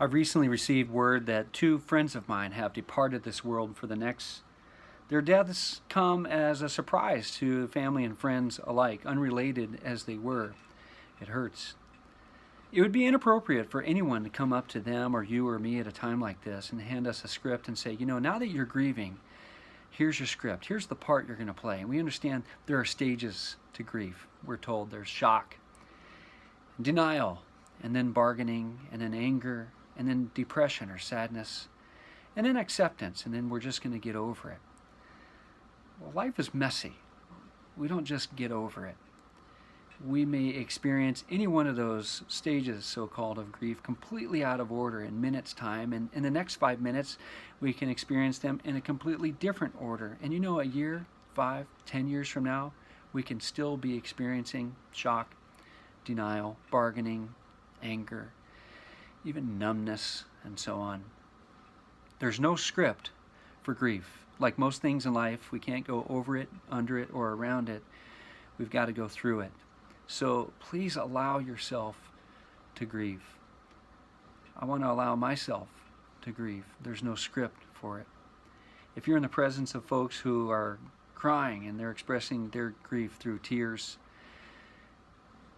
I've recently received word that two friends of mine have departed this world for the next. Their deaths come as a surprise to family and friends alike, unrelated as they were. It hurts. It would be inappropriate for anyone to come up to them or you or me at a time like this and hand us a script and say, now that you're grieving, here's your script. Here's the part you're going to play. And we understand there are stages to grief. We're told there's shock, denial, and then bargaining, and then anger, and then depression or sadness, and then acceptance, and then we're just going to get over it. Well, life is messy. We don't just get over it. We may experience any one of those stages, so-called, of grief completely out of order in minutes' time, and in the next 5 minutes we can experience them in a completely different order. And a year, 5, 10 years from now, we can still be experiencing shock, denial, bargaining, anger, even numbness, and so on. There's no script for grief. Like most things in life, we can't go over it, under it, or around it. We've got to go through it. So please allow yourself to grieve. I want to allow myself to grieve. There's no script for it. If you're in the presence of folks who are crying and they're expressing their grief through tears,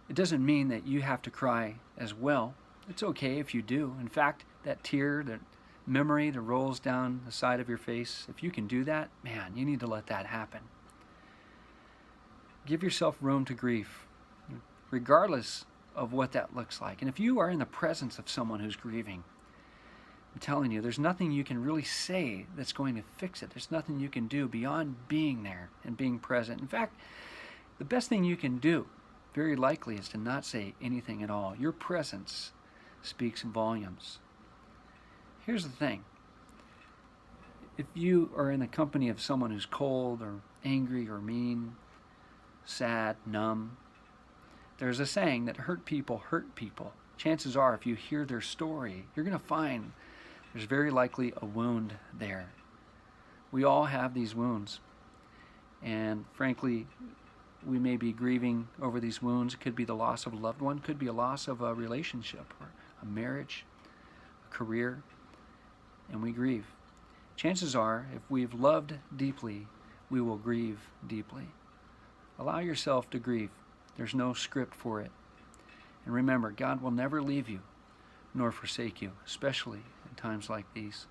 it doesn't mean that you have to cry as well. It's okay if you do. In fact, that tear, that memory that rolls down the side of your face, if you can do that, man, you need to let that happen. Give yourself room to grieve, regardless of what that looks like. And if you are in the presence of someone who's grieving, I'm telling you, there's nothing you can really say that's going to fix it. There's nothing you can do beyond being there and being present. In fact, the best thing you can do, very likely, is to not say anything at all. Your presence speaks volumes. Here's the thing. If you are in the company of someone who's cold or angry or mean, sad, numb, there's a saying that hurt people hurt people. Chances are, if you hear their story, you're going to find there's very likely a wound there. We all have these wounds. And frankly, we may be grieving over these wounds. It could be the loss of a loved one, could be a loss of a relationship or a marriage, a career, and we grieve. Chances are, if we've loved deeply, we will grieve deeply. Allow yourself to grieve. There's no script for it. And remember, God will never leave you nor forsake you, especially in times like these.